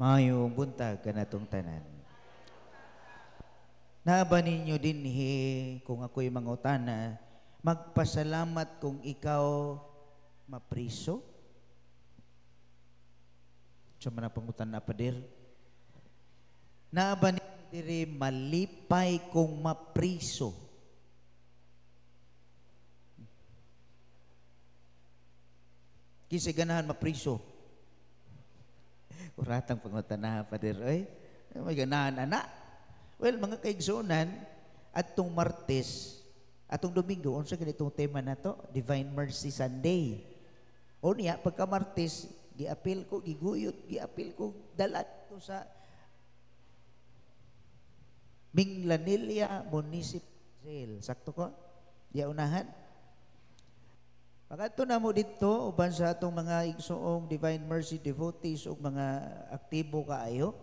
Mayong buntag kanatong tanan. Naaba ninyo dinhi kung ako'y mangutana, magpasalamat kung ikaw mapriso? Siya man ang pangutan na padir. Naaba ninyo diri malipay kung mapriso? Kisa ganahan mapriso? Uratang pangutan na padir. Ay, may ganahan anak. Well, mga kaigsunan, atong Martes, atong Domingo, unsa ganitong tema na to? Divine Mercy Sunday. O niya, pagka Martes, giapil ko, giguyot, giapil ko, dalat to sa Minglanilla Municipal Jail. Sakto ko? Di unahan? Pagkato na mo dito, uban sa atong mga igsoong Divine Mercy devotees o mga aktibo kaayo,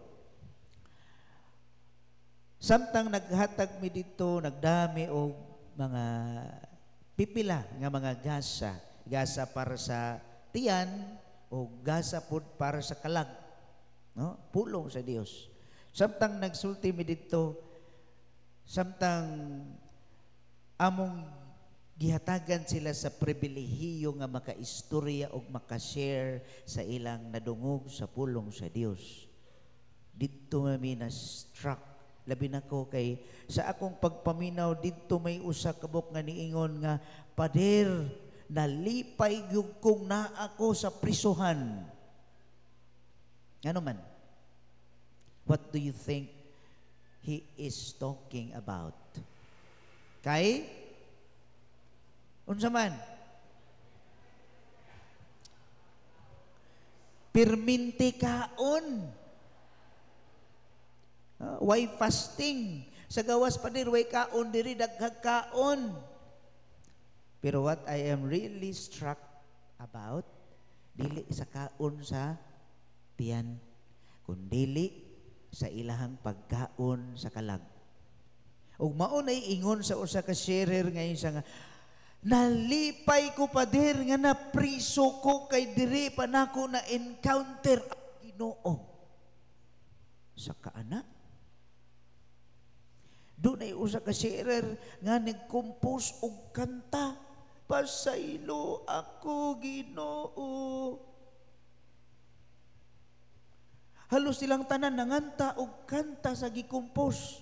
samtang naghatag mi dito, nagdami o mga pipila nga mga gasa. Gasa para sa tiyan o gasa pud para sa kalag. No? Pulong sa Dios. Samtang nagsulti mi dito, samtang among gihatagan sila sa pribilehiyo nga makaistorya o makashare sa ilang nadungog sa pulong sa Dios. Dito mi na-struck labi na ko kay sa akong pagpaminaw dito may usa kabok nga niingon nga, Pader, nalipay gyud kong na ako sa prisuhan. Ano man? What do you think he is talking about? Kay unsa man? Pirminti kaon. Why fasting? Sa gawas pa dir, way kaon diri, daghag kaon. Pero what I am really struck about, dili sa kaon sa tiyan, kundili sa ilahang pagkaon sa kalag. Ug mao nay ingon sa usa ka sharer ngayon sa nga, nalipay ko pa dir nga napriso ko kay diri pa nako na encounter ang Ginoo. Sa kaana doon ay usa ka sharer nga nag-compose og kanta, pasaylo ako Ginoo. Halos silang tanan nanganta og kanta sa gi-compose.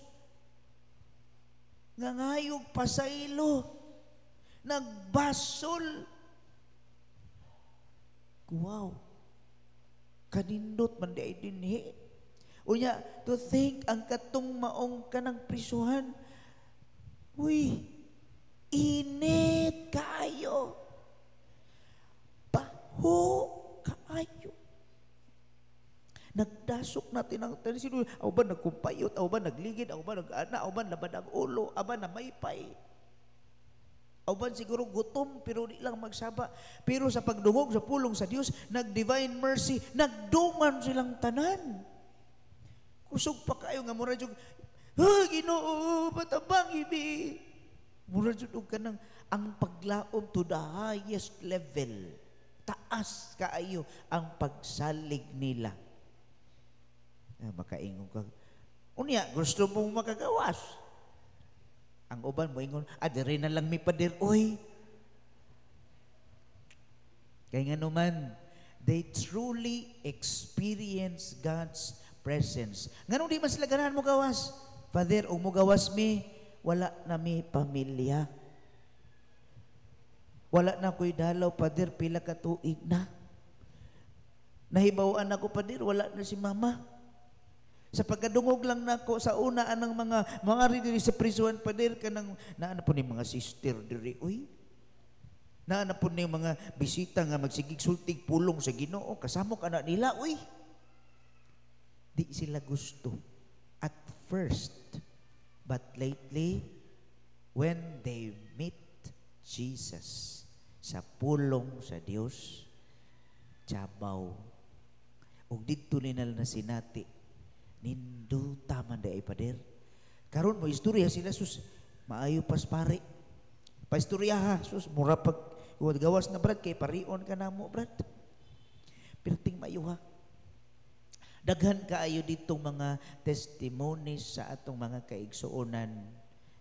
Nga ngayog pasaylo, nagbasol. Wow. Kanindot man di ay dinhi. Unya, to think ang katong maong kanang prisuhan, uy, init kayo. Baho kayo. Nagdasok natin ang tanisino. Aw ba nagkumpayot? Aw ba nagligid? Aw ba nag-ana? Aw ba labad ang ulo? Aw ba na maypay? Aw ba siguro gutom pero di lang magsaba. Pero sa pagdungog sa pulong sa Dios, nag-divine mercy, nagdungan silang tanan. Kusog pa kayo nga mura jud, Ginoo, patabang ibi. Mura jud og kanang ang paglaom to the highest level. Taas kaayo ang pagsalig nila. Makaingon ka. Unya, gusto mong makagawas. Ang uban mo ingon, diri na lang mi padir, oy. Kaya nga naman, they truly experience God's presence. Nganong di mas sila ganahan mo gawas? Father, o mo gawas mi, wala na mi pamilya. Wala na ko'y dalaw, Father, pila ka tuig na. Nahibawaan ako, Father, wala na si Mama. Sa pagkadungog lang nako sa una anang mga diri sa prisuhan, Father, kanang naana po ni mga sister diri, uy. Naana po ni mga bisita nga magsigig sultig pulong sa Ginoo, kasamo ka na nila, uy. Di sila gusto at first, but lately, when they meet Jesus sa pulong sa Dios, Chabaw, ug didto nila na sinati, ninduta man day Pader. Karon mo istorya sila, sus, maayo pas pare. Paistorya ha, sus, mura pag gawas na brad, kay parion ka na mo brad. Pirting mayo ha. Daghan kaayo ditong mga testimonies sa atong mga kaigsuonan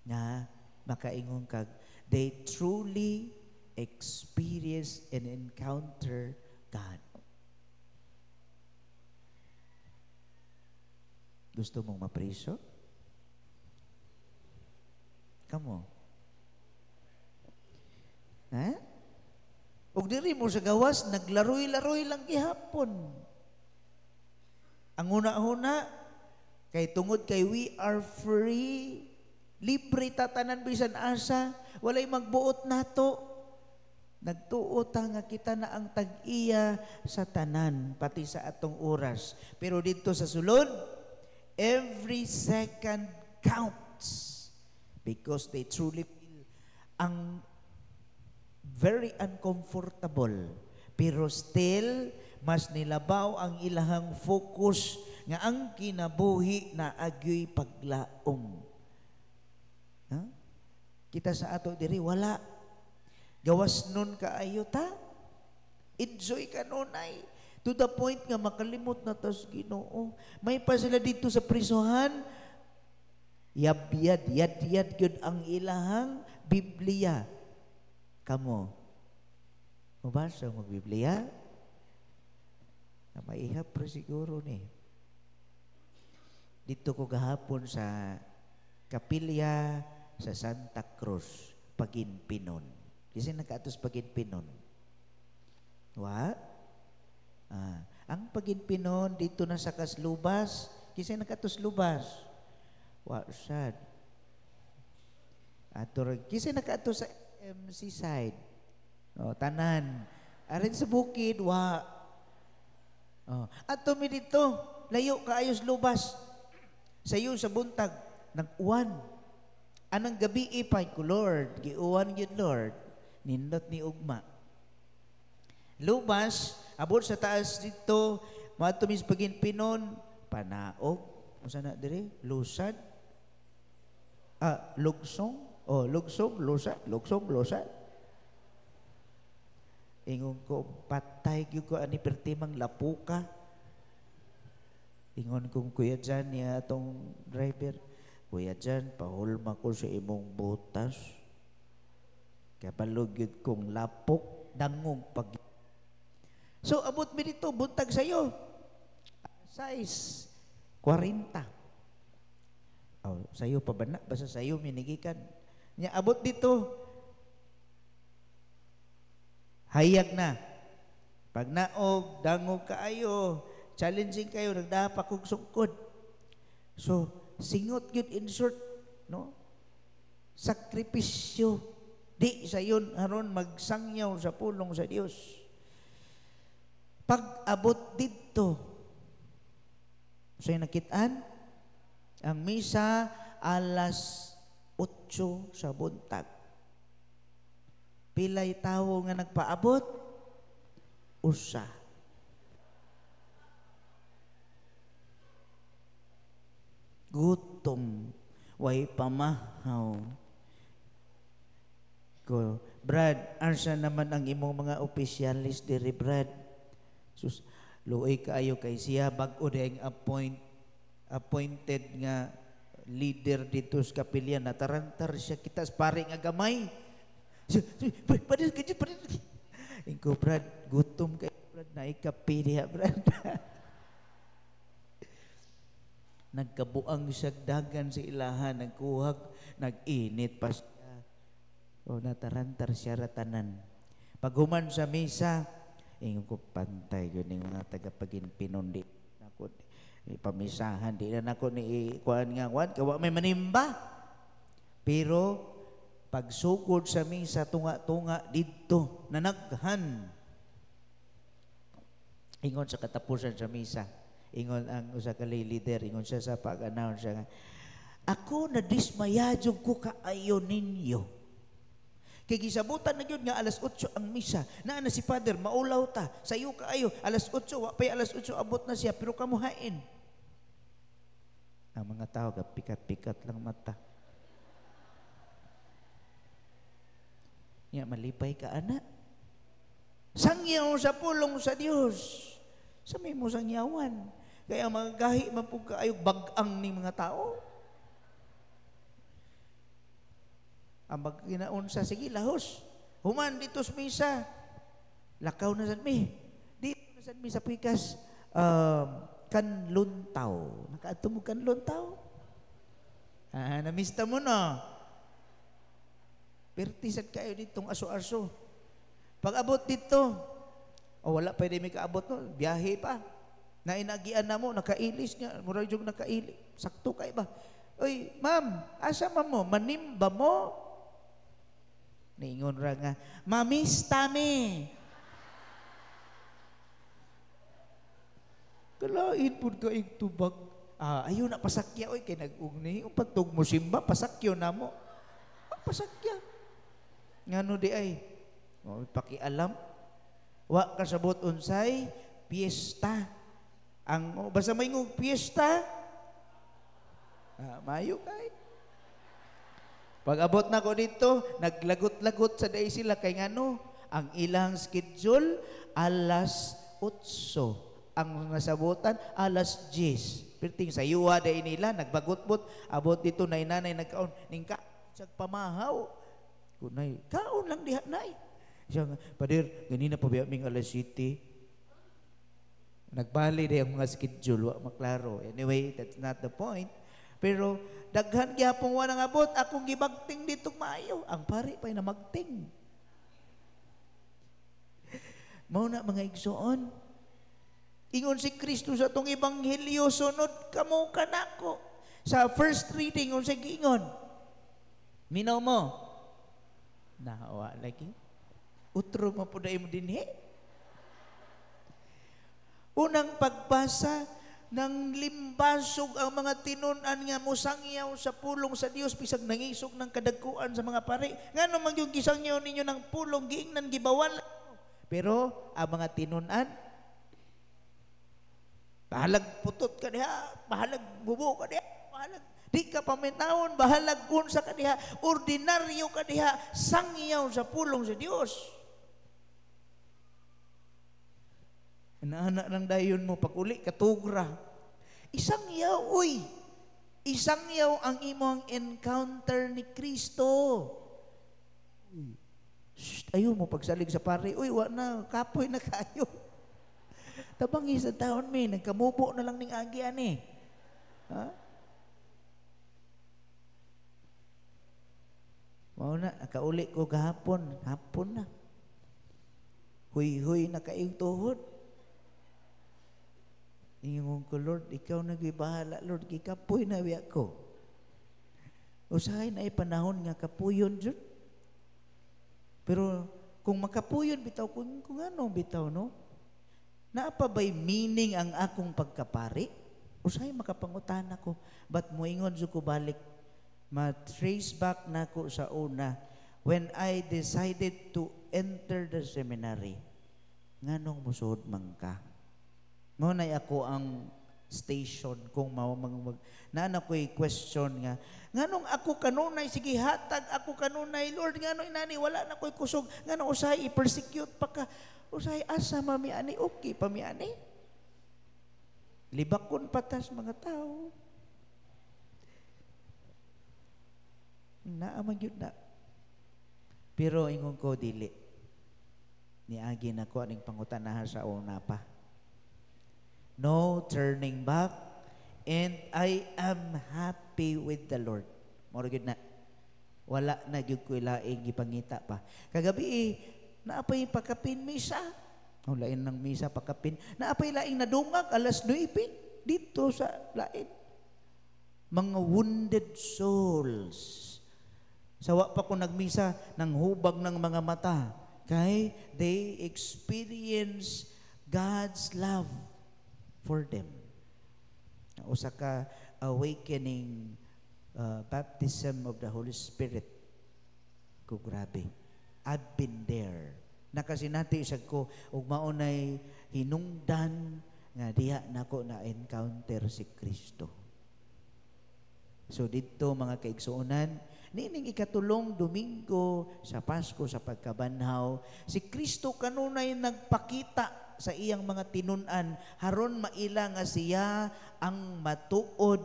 nga makaingon kag they truly experience and encounter God. Gusto mong mapriso? Kamo? Ha? Ug diri mo sa gawas, naglaroy-laroy lang gihapon. Ang una-una, kay tungod kay we are free, libre tatanan bisan asa, walay magbuot nato. Nagtuo ta nga kita na ang tag-iya sa tanan, pati sa atong oras. Pero dito sa sulod, every second counts because they truly feel ang very uncomfortable. Pero still, mas nilabaw ang ilahang focus nga ang kinabuhi na agyo'y paglaom. Ha? Kita sa ato diri, wala. Gawas nun kaayo ta. Enjoy ka nun ay. To the point nga makalimot na tas Ginoo. May pa sila dito sa prisuhan, yad yun ang ilahang Biblia. Kamo, mabasa mo Biblia? Maihap pa siguro ni. Dito ko gahapon sa kapilya sa Santa Cruz, Paginpinon. Kasi nagkaatos Paginpinon. What? Ang Paginpinon dito na sa Kaslubas, kasi nagkaatos Lubas. What sad? Kasi nagkaatos sa MC side. Tanan. Arin sa bukid, Ato mi dito, layo kaayos Lubas. Sayo sa buntag, nag-uwan. Anang gabi ipay ko, Lord. Giuwan yun, Lord. Nindot ni Ugma. Lubas, abot sa taas dito, mga tumis Paginpinon, panaog. Masa na dire? Lusad? Lugsong? Lugsong, lusad. Ingon ko, patay ko ani pertimang lapuka. Ingon kong Kuya Jan niya atong driver. Kuya Jan, pahulma ko sa imong butas. Kapalugyod kong lapok, dangog pag... So, abot mi dito, buntag sa'yo. Size, 40. Sa'yo pa ba na? Basta sa'yo minigikan. Nya, abot dito, hayag na. Pag naog, dangog kaayo, challenging kayo, nagdapak kong sungkod. So, singot yun in short, no? Sakripisyo. Di sa yun, haron magsangyaw sa pulong sa Diyos. Pag abot dito, sa'yo nakitaan, ang misa alas 8 sa buntag. Pilay tao nga nagpaabot, usa. Gutom, way pamahaw. Ko, Brad, arsa naman ang imong mga opisyalis diri, Brad. Sus, luoy kaayo kay siya bag-o dayang appointed nga leader dito sa kapilya. Natarantar siya kita pare nga gamay. Padil ka dyan, padil. Ikaw, Brad, gutom kayo, Brad, naikapi niya, Brad. Nagkabuang siya dagan sa ilahan, nagkuhag, nag-init pa siya. Natarantar siya ratanan. Paghuman sa misa, ingon ko pantay, yun yung mga taga-Paginpinon di. Nako, pamisahan, di na nako ni kuhan nga, kawa may manimba. Pero, pagsugod sa misa, tunga-tunga dito, nanaghan. Ingon sa katapusan sa misa, ingon ang usa ka leader, ingon siya sa pag-announce siya nga, ako na dismayadyo ko kaayo ninyo. Kay gisabutan na yun nga alas 8 ang misa. Na si Father, maulaw ta. Sayo kaayo, alas 8, wapay alas 8 abot na siya, pero kamuhain. Ang mga tao, pikat-pikat lang mata. Nga malipay ka, anak. Sangyaw sa pulong sa Diyos. Sa may mo sangyawan. Kaya mga gahi man po kaayog bag-ang ning mga tao. Ang magkinaunsa, sige lahos. Human dito sa misa. Lakaw na sad mi. Dito na sad mi sa pikas kanluntaw. Nakaadto mo kanluntaw? Namista mo no. Pertisad kayo ditong aso-aso. Pag abot dito, wala pa din may kaabot no, biyahe pa. Nainagian na mo, nakailis niya, mura yung nakailis. Sakto kayo ba? Uy, ma'am, asa man mo? Manimba mo? Niingon ra nga, mamista mi. Kalain po ka tubag. Ayun na, pasakya. Uy, kay nag-ugni. Patog mo simba, pasakyo na mo. Pasakya. Nga no di ay, pakialam. Wa kasabot unsay, piyesta. Basta may ngong piyesta, mayo kay. Pag abot na ko dito, naglagot-lagot sa day sila kay ngano, ang ilang schedule, alas 8. Ang nasabutan, alas 10. Perting sa yuwa day nila, nagbagot-bot, abot dito na inanay nagkaon, ningka, sa pamahaw. Kunay, kaon lang diha nay. Siya nga, Pader, ganina pa ba aming alas 7? Nagbali day ang mga schedule, maklaro. Anyway, that's not the point. Pero, daghan gyapong wa nang abot, akong gibagting dito maayo. Ang pari pa'y na magting. Mao na mga igsoon. Ingon si Kristo sa itong ebanghelyo, sunod kamo kanako. Sa first reading, kung sige ingon, minaw mo, nahawa lagi. Utro mo po dahil mo din Unang pagbasa, ng limbasog ang mga tinunan nga musangyaw sa pulong sa Dios bisag nangisog ng kadagkuan sa mga pari. Ngano man yung gisangyaw ninyo ng pulong giingnan gibawal. Pero ang mga tinunan bahalag putot ka diha, bahalag bubo ka diha, bahalag di ka paminawon, bahalag unsa ka diha, ordinaryo ka diha, sangyaw sa pulong sa Dios. Inaanak ng dayon mo, pag-uli, katugra. Isang yaw, uy. Isang yaw ang imong encounter ni Kristo. Ayaw mo pagsalig sa pare, uy, wa na, kapoy na kayo. Tabangi sa taon mi, nagkamubo na lang ning agi ani. Ha? Mao na, nakauli ko gahapon, hapon na. Huy-huy na kaing tuhod. Ingon ko, Lord, ikaw nagbibahala, Lord, kikapoy na biya ko. Usahay na panahon nga kapuyon dyan. Pero kung makapuyon bitaw, kung ano bitaw, no? Naapa ba'y meaning ang akong pagkapari? Usahay makapangutan ako. But moingon dyan ko balik, ma-trace back na ko sa una, when I decided to enter the seminary, nganong musuod man ka? Ngunay ako ang station kung nana ko'y question nga, nganong ako kanunay, sige hatag ako kanunay, Lord, ngano inani, wala na ko'y kusog, ngano usahay i-persecute pa ka, usahay asa mamiani, okay pamiani. Libakon patas mga tao. Naaman yun na. Pero ingon ko dili. Niagi na ko aning pangutanahan sa una pa. No turning back, and I am happy with the Lord. Moro gid na. Wala na gyud ko laing gipangita pa. Kagabi naapay pakapin misa. Lain ng misa pakapin. Naapay laing nadungag alas 9 dito sa lain. Mga wounded souls. Sawa pa ko nagmisa nang hubag ng mga mata. Kay they experience God's love for them. Usa ka awakening baptism of the Holy Spirit. Ko grabe. I've been there. Nakasinati isag ko ug maunay hinungdan nga diha nako na encounter si Kristo. So dito mga kaigsuonan, nining ikatulong Domingo sa Pasko sa pagkabanhaw, si Kristo kanunay nagpakita sa iyang mga tinunan haron maila nga siya ang matuod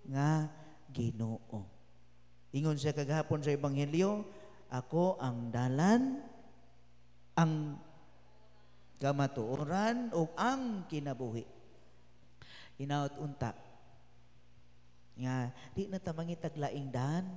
nga Ginoo. Ingon siya kagahapon sa ebanghelyo, ako ang dalan, ang kamatuoran o ang kinabuhi. Hinaut unta nga di na ta mangitag laing daan.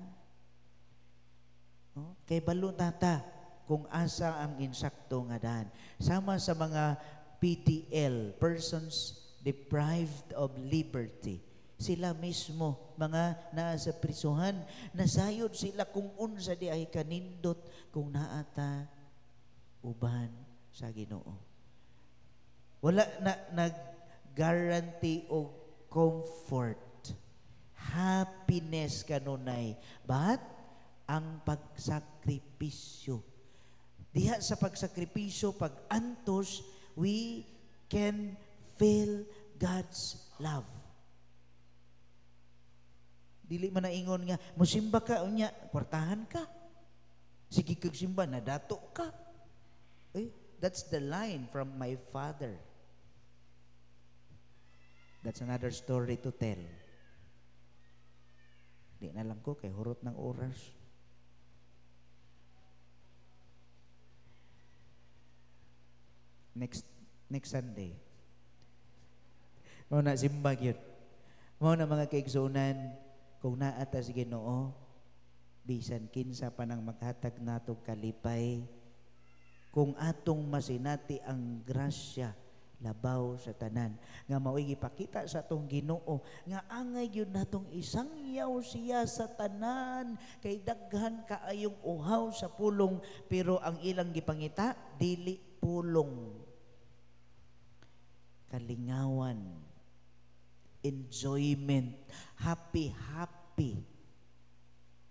No? Kay balo tata kung asa ang insakto nga daan. Sama sa mga PDL, persons deprived of liberty. Sila mismo, mga nasa prisuhan, nasayod sila kung unsa di ay kanindot kung naata uban sa Ginoo. Wala na nag-guarantee o comfort, happiness kanunay, but ang pagsakripisyo. Diha sa pagsakripisyo, pag-antos, we can feel God's love. Dili man naingon nga, musimba ka, unya, kwartahan ka. Sige kag simba, nadato ka. Eh, that's the line from my father. That's another story to tell. Di na lang ko, kay hurot ng oras. Next Sunday. Mao na simbag yun. Mao na mga kaigsunan, kung naata si Ginoo, bisan kinsa pa nang maghatag natong kalipay, kung atong masinati ang grasya, labaw sa tanan, nga mao'y ipakita sa atong Ginoo, nga angay yun natong isangyaw siya sa tanan, kay daghan kaayong uhaw sa pulong, pero ang ilang gipangita, dili pulong. Kalingawan, enjoyment, happy.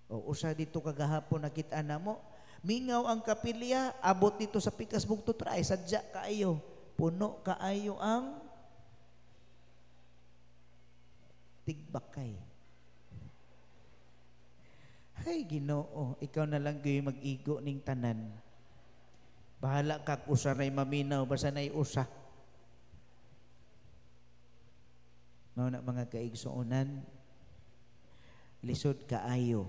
O usa dito kagahapon nakita na mo, mingaw ang kapilya, abot dito sa pikas bugto try, sadya kaayo, puno kaayo ang tigbakay. Hay Ginoo, ikaw na lang gyud mag-igo ning tanan. Bahala kag usa ray maminaw, basta nay usa. Mao na mga kaigsuonan, lisod kaayo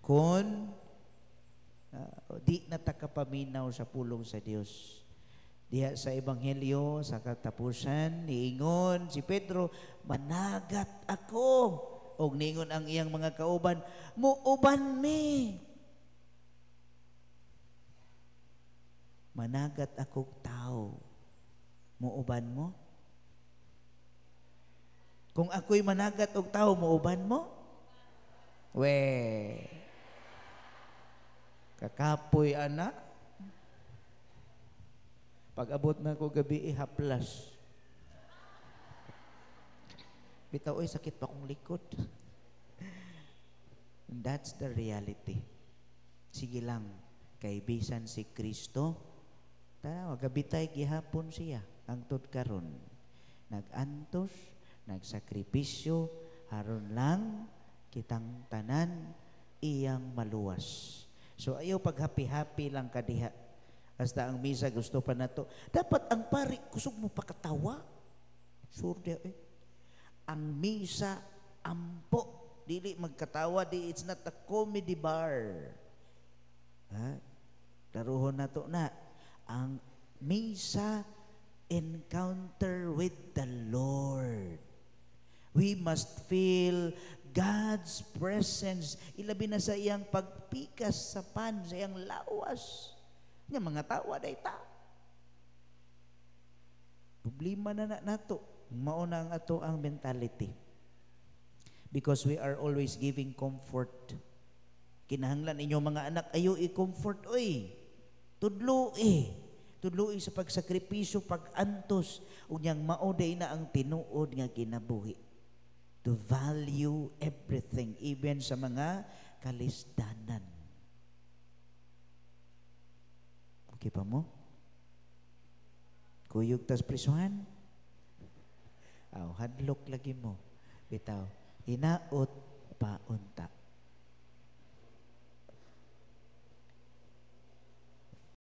kun di natakapaminaw sa pulong sa Dios. Diha sa ebanghelyo sa katapusan niingon si Pedro, managat ako, og niingon ang iyang mga kauban, muuban mi. Managat akong tao, muuban mo? Kung ako'y managat og tao, muuban mo? We, kakapoy ana. Pag abot na ko gabi, haplas. Bitaw, oy, sakit pa kong likod. That's the reality. Sige lang, kay bisan si Kristo, gabitay gihapon siya, hangtod karon. Nag-antos, nagsakripisyo, haron lang kitang tanan iyang maluwas. So ayaw pag-happy-happy lang kadiha. Hasta ang misa gusto pa nato. Dapat ang pari kusog mo pakatawa. Sure ang misa ampo, dili magkatawa, it's not a comedy bar. Ha? Daruhon nato na ang misa, encounter with the Lord. We must feel God's presence. Ilabi na sa iyang pagpikas sa pan, sa iyang lawas. Nga mga tawa day ta. Problema na nato. Mauna ang ato ang mentality. Because we are always giving comfort. Kinahanglan inyong mga anak, ayo i-comfort, oy. Tudloi sa pagsakripisyo, pag-antos, unyang mauday na ang tinuod nga kinabuhi. To value everything, even sa mga kalisdanan. Okay pa mo? Kuyog tas prisuhan? Hadlok lagi mo. Bitaw, hinaot pa unta.